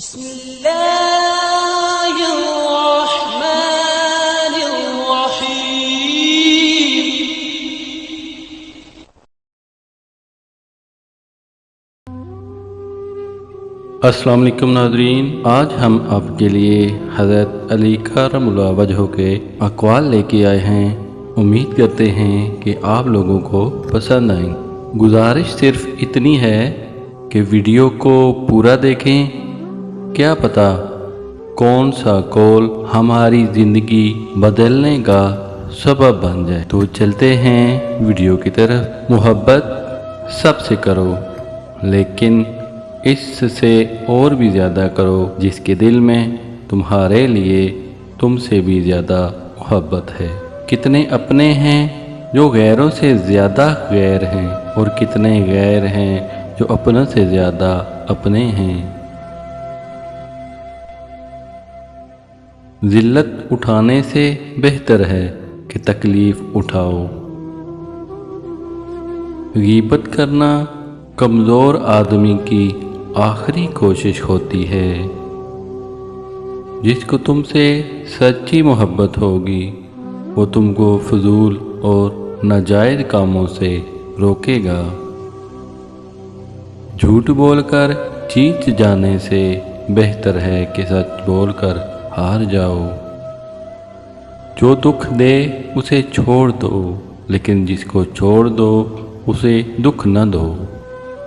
بسم الله الرحمن الرحيم. السلام علیکم ناظرین، آج ہم آپ کے لیے حضرت علی کرم اللہ وجہہ کے اقوال لے کے آئے ہیں۔ امید کرتے ہیں کہ آپ لوگوں کو پسند آئیں۔ گزارش صرف اتنی ہے کہ ویڈیو کو پورا دیکھیں، کیا پتہ کون سا قول ہماری زندگی بدلنے کا سبب بن جائے۔ تو چلتے ہیں ویڈیو کی طرف۔ محبت سب سے کرو، لیکن اس سے اور بھی زیادہ کرو جس کے دل میں تمہارے لیے تم سے بھی زیادہ محبت ہے۔ کتنے اپنے ہیں جو غیروں سے زیادہ غیر ہیں، اور کتنے غیر ہیں جو اپنوں سے زیادہ اپنے ہیں۔ ذلت اٹھانے سے بہتر ہے کہ تکلیف اٹھاؤ۔ غیبت کرنا کمزور آدمی کی آخری کوشش ہوتی ہے۔ جس کو تم سے سچی محبت ہوگی وہ تم کو فضول اور ناجائز کاموں سے روکے گا۔ جھوٹ بول کر جیت جانے سے بہتر ہے کہ سچ بول کر ہار جاؤ۔ جو دکھ دے اسے چھوڑ دو، لیکن جس کو چھوڑ دو اسے دکھ نہ دو۔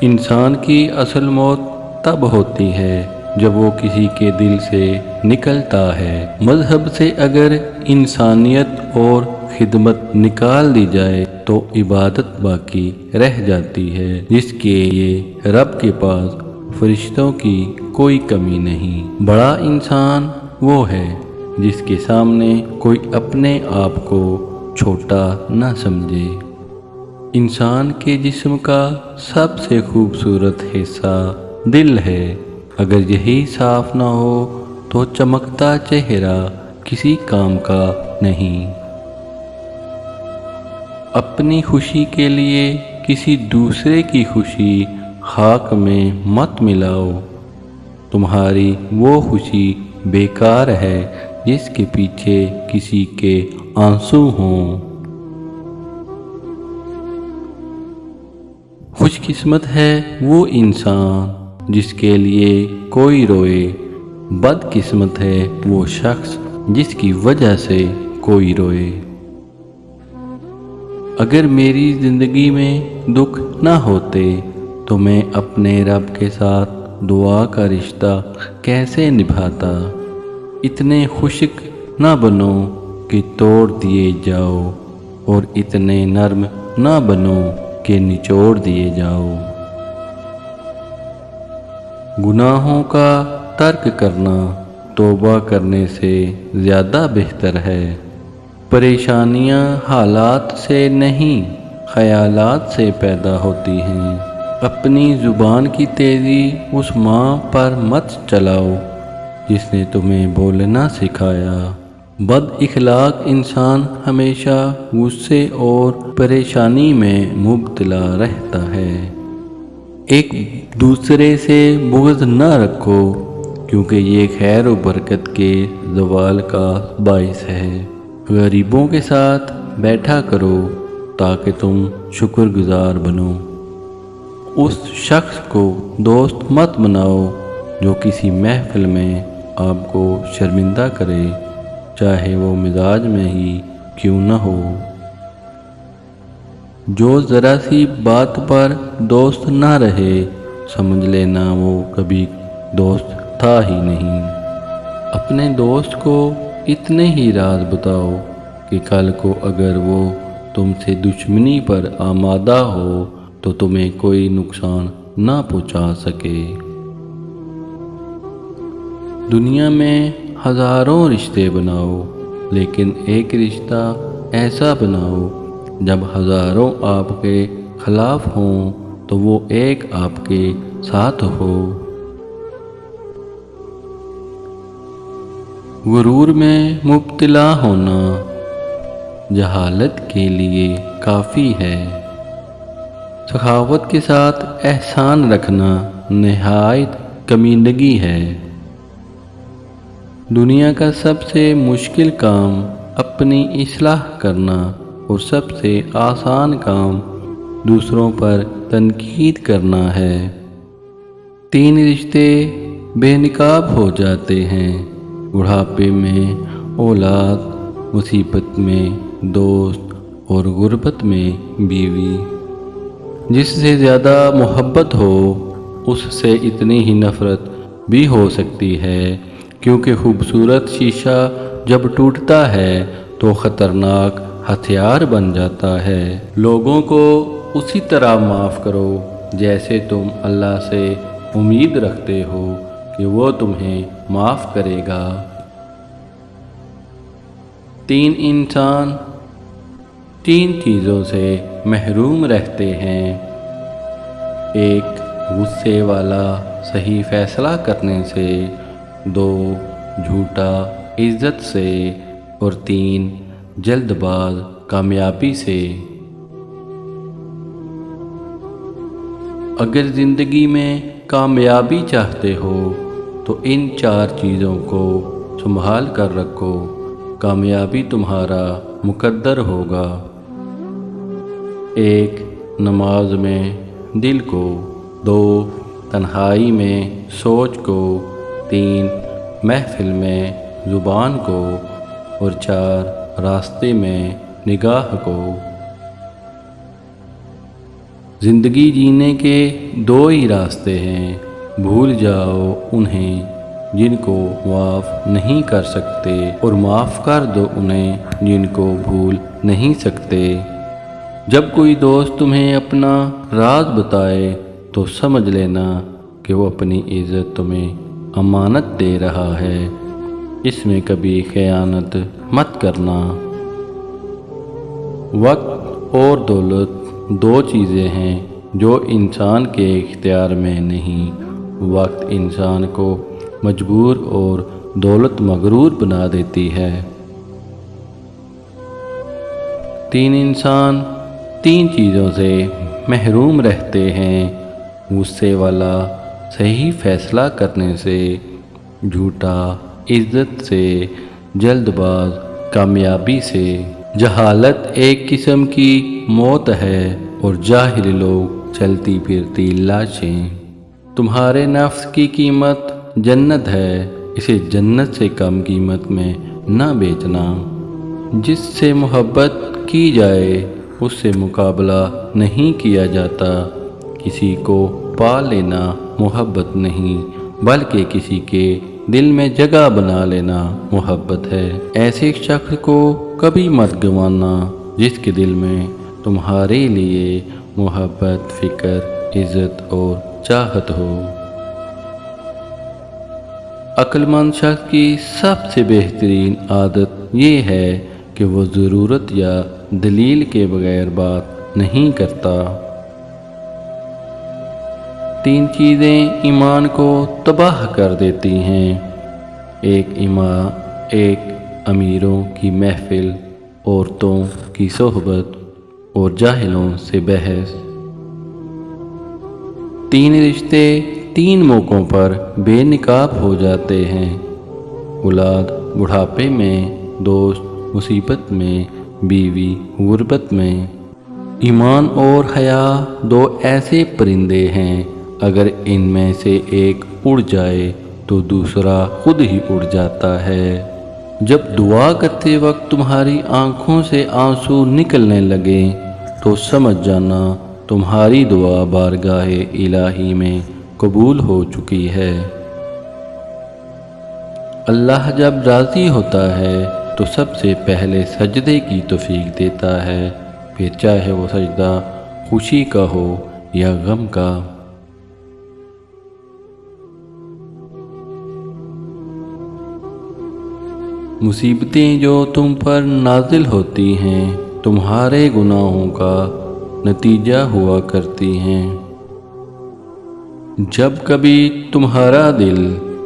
انسان کی اصل موت تب ہوتی ہے جب وہ کسی کے دل سے نکلتا ہے۔ مذہب سے اگر انسانیت اور خدمت نکال دی جائے تو عبادت باقی رہ جاتی ہے، جس کے لیے رب کے پاس فرشتوں کی کوئی کمی نہیں۔ بڑا انسان وہ ہے جس کے سامنے کوئی اپنے آپ کو چھوٹا نہ سمجھے۔ انسان کے جسم کا سب سے خوبصورت حصہ دل ہے۔ اگر یہی صاف نہ ہو تو چمکتا چہرہ کسی کام کا نہیں۔ اپنی خوشی کے لیے کسی دوسرے کی خوشی خاک میں مت ملاؤ۔ تمہاری وہ خوشی بیکار ہے جس کے پیچھے کسی کے آنسو ہوں۔ خوش قسمت ہے وہ انسان جس کے لیے کوئی روئے، بد قسمت ہے وہ شخص جس کی وجہ سے کوئی روئے۔ اگر میری زندگی میں دکھ نہ ہوتے تو میں اپنے رب کے ساتھ دعا کا رشتہ کیسے نبھاتا۔ اتنے خشک نہ بنو کہ توڑ دیے جاؤ، اور اتنے نرم نہ بنو کہ نچوڑ دیے جاؤ۔ گناہوں کا ترک کرنا توبہ کرنے سے زیادہ بہتر ہے۔ پریشانیاں حالات سے نہیں خیالات سے پیدا ہوتی ہیں۔ اپنی زبان کی تیزی اس ماں پر مت چلاؤ جس نے تمہیں بولنا سکھایا۔ بد اخلاق انسان ہمیشہ غصے اور پریشانی میں مبتلا رہتا ہے۔ ایک دوسرے سے بغض نہ رکھو، کیونکہ یہ خیر و برکت کے زوال کا باعث ہے۔ غریبوں کے ساتھ بیٹھا کرو تاکہ تم شکر گزار بنو۔ اس شخص کو دوست مت بناؤ جو کسی محفل میں آپ کو شرمندہ کرے، چاہے وہ مزاج میں ہی کیوں نہ ہو۔ جو ذرا سی بات پر دوست نہ رہے، سمجھ لینا وہ کبھی دوست تھا ہی نہیں۔ اپنے دوست کو اتنے ہی راز بتاؤ کہ کل کو اگر وہ تم سے دشمنی پر آمادہ ہو تو تمہیں کوئی نقصان نہ پہنچا سکے۔ دنیا میں ہزاروں رشتے بناؤ، لیکن ایک رشتہ ایسا بناؤ جب ہزاروں آپ کے خلاف ہوں تو وہ ایک آپ کے ساتھ ہو۔ غرور میں مبتلا ہونا جہالت کے لیے کافی ہے۔ سخاوت کے ساتھ احسان رکھنا نہایت کمینگی ہے۔ دنیا کا سب سے مشکل کام اپنی اصلاح کرنا اور سب سے آسان کام دوسروں پر تنقید کرنا ہے۔ 3 رشتے بے نقاب ہو جاتے ہیں، بڑھاپے میں اولاد، مصیبت میں دوست اور غربت میں بیوی۔ جس سے زیادہ محبت ہو اس سے اتنی ہی نفرت بھی ہو سکتی ہے، کیونکہ خوبصورت شیشہ جب ٹوٹتا ہے تو خطرناک ہتھیار بن جاتا ہے۔ لوگوں کو اسی طرح معاف کرو جیسے تم اللہ سے امید رکھتے ہو کہ وہ تمہیں معاف کرے گا۔ 3 انسان 3 چیزوں سے محروم رہتے ہیں: 1 غصے والا صحیح فیصلہ کرنے سے، 2 جھوٹا عزت سے، اور 3 جلد باز کامیابی سے۔ اگر زندگی میں کامیابی چاہتے ہو تو ان 4 چیزوں کو سنبھال کر رکھو، کامیابی تمہارا مقدر ہوگا۔ 1 نماز میں دل کو، 2 تنہائی میں سوچ کو، 3 محفل میں زبان کو، اور 4 راستے میں نگاہ کو۔ زندگی جینے کے 2 ہی راستے ہیں، بھول جاؤ انہیں جن کو معاف نہیں کر سکتے، اور معاف کر دو انہیں جن کو بھول نہیں سکتے۔ جب کوئی دوست تمہیں اپنا راز بتائے تو سمجھ لینا کہ وہ اپنی عزت تمہیں امانت دے رہا ہے، اس میں کبھی خیانت مت کرنا۔ وقت اور دولت 2 چیزیں ہیں جو انسان کے اختیار میں نہیں۔ وقت انسان کو مجبور اور دولت مغرور بنا دیتی ہے۔ 3 انسان 3 چیزوں سے محروم رہتے ہیں: غصے والا صحیح فیصلہ کرنے سے، جھوٹا عزت سے، جلد باز کامیابی سے۔ جہالت ایک قسم کی موت ہے اور جاہل لوگ چلتی پھرتی لاشیں۔ تمہارے نفس کی قیمت جنت ہے، اسے جنت سے کم قیمت میں نہ بیچنا۔ جس سے محبت کی جائے اس سے مقابلہ نہیں کیا جاتا۔ کسی کو پا لینا محبت نہیں بلکہ کسی کے دل میں جگہ بنا لینا محبت ہے۔ ایسے شخص کو کبھی مت گنوانا جس کے دل میں تمہارے لیے محبت، فکر، عزت اور چاہت ہو۔ عقل مند شخص کی سب سے بہترین عادت یہ ہے کہ وہ ضرورت یا دلیل کے بغیر بات نہیں کرتا۔ 3 چیزیں ایمان کو تباہ کر دیتی ہیں: 1 امیروں کی محفل، عورتوں کی صحبت اور جاہلوں سے بحث۔ 3 رشتے 3 موقعوں پر بے نقاب ہو جاتے ہیں: اولاد بڑھاپے میں، دوست مصیبت میں، بیوی غربت میں۔ ایمان اور حیا 2 ایسے پرندے ہیں، اگر ان میں سے ایک اڑ جائے تو دوسرا خود ہی اڑ جاتا ہے۔ جب دعا کرتے وقت تمہاری آنکھوں سے آنسو نکلنے لگیں تو سمجھ جانا تمہاری دعا بارگاہ الہی میں قبول ہو چکی ہے۔ اللہ جب راضی ہوتا ہے تو سب سے پہلے سجدے کی توفیق دیتا ہے، پھر چاہے وہ سجدہ خوشی کا ہو یا غم کا۔ مصیبتیں جو تم پر نازل ہوتی ہیں تمہارے گناہوں کا نتیجہ ہوا کرتی ہیں۔ جب کبھی تمہارا دل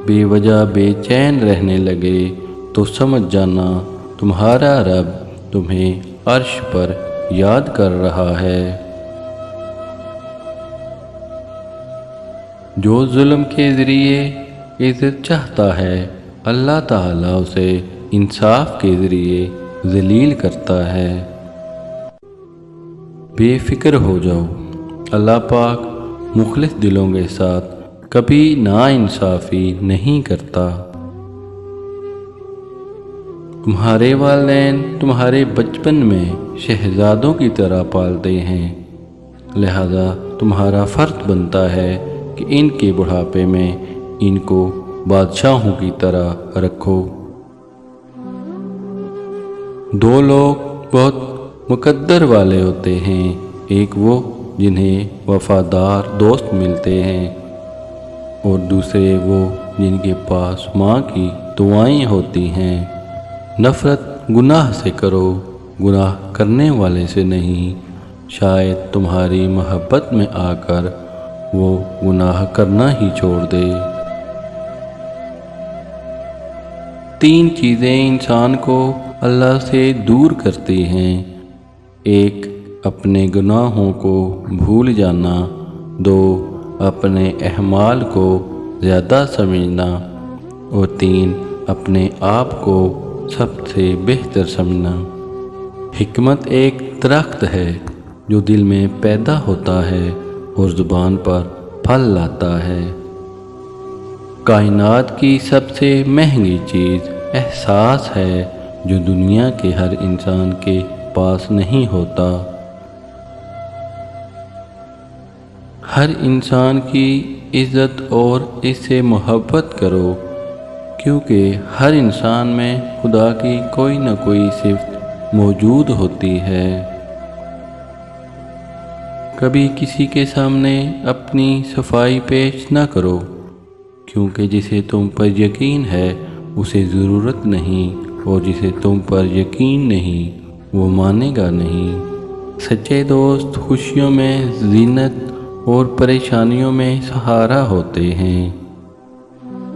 بے وجہ بے چین رہنے لگے تو سمجھ جانا تمہارا رب تمہیں عرش پر یاد کر رہا ہے۔ جو ظلم کے ذریعے عزت چاہتا ہے اللہ تعالیٰ اسے انصاف کے ذریعے ذلیل کرتا ہے۔ بے فکر ہو جاؤ، اللہ پاک مخلص دلوں کے ساتھ کبھی ناانصافی نہیں کرتا۔ تمہارے والدین تمہارے بچپن میں شہزادوں کی طرح پالتے ہیں، لہذا تمہارا فرض بنتا ہے کہ ان کے بڑھاپے میں ان کو بادشاہوں کی طرح رکھو۔ دو لوگ بہت مقدر والے ہوتے ہیں، ایک وہ جنہیں وفادار دوست ملتے ہیں، اور دوسرے وہ جن کے پاس ماں کی دعائیں ہوتی ہیں۔ نفرت گناہ سے کرو، گناہ کرنے والے سے نہیں، شاید تمہاری محبت میں آ کر وہ گناہ کرنا ہی چھوڑ دے۔ تین چیزیں انسان کو اللہ سے دور کرتی ہیں، ایک اپنے گناہوں کو بھول جانا، دو اپنے اعمال کو زیادہ سمجھنا، اور تین اپنے آپ کو سب سے بہتر سمجھنا۔ حکمت ایک درخت ہے جو دل میں پیدا ہوتا ہے اور زبان پر پھل لاتا ہے۔ کائنات کی سب سے مہنگی چیز احساس ہے جو دنیا کے ہر انسان کے پاس نہیں ہوتا۔ ہر انسان کی عزت اور اس سے محبت کرو، کیونکہ ہر انسان میں خدا کی کوئی نہ کوئی صفت موجود ہوتی ہے۔ کبھی کسی کے سامنے اپنی صفائی پیش نہ کرو، کیونکہ جسے تم پر یقین ہے اسے ضرورت نہیں، اور جسے تم پر یقین نہیں وہ مانے گا نہیں۔ سچے دوست خوشیوں میں زینت اور پریشانیوں میں سہارا ہوتے ہیں۔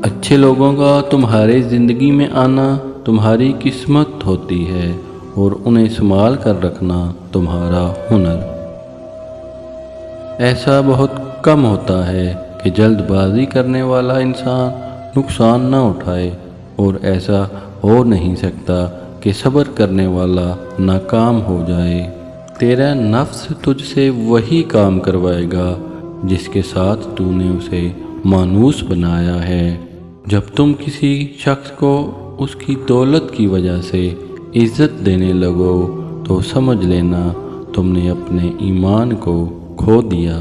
اچھے لوگوں کا تمہارے زندگی میں آنا تمہاری قسمت ہوتی ہے، اور انہیں سنبھال کر رکھنا تمہارا ہنر۔ ایسا بہت کم ہوتا ہے کہ جلد بازی کرنے والا انسان نقصان نہ اٹھائے، اور ایسا ہو نہیں سکتا کہ صبر کرنے والا ناکام ہو جائے۔ تیرا نفس تجھ سے وہی کام کروائے گا جس کے ساتھ تو نے اسے مانوس بنایا ہے۔ جب تم کسی شخص کو اس کی دولت کی وجہ سے عزت دینے لگو تو سمجھ لینا تم نے اپنے ایمان کو کھو دیا۔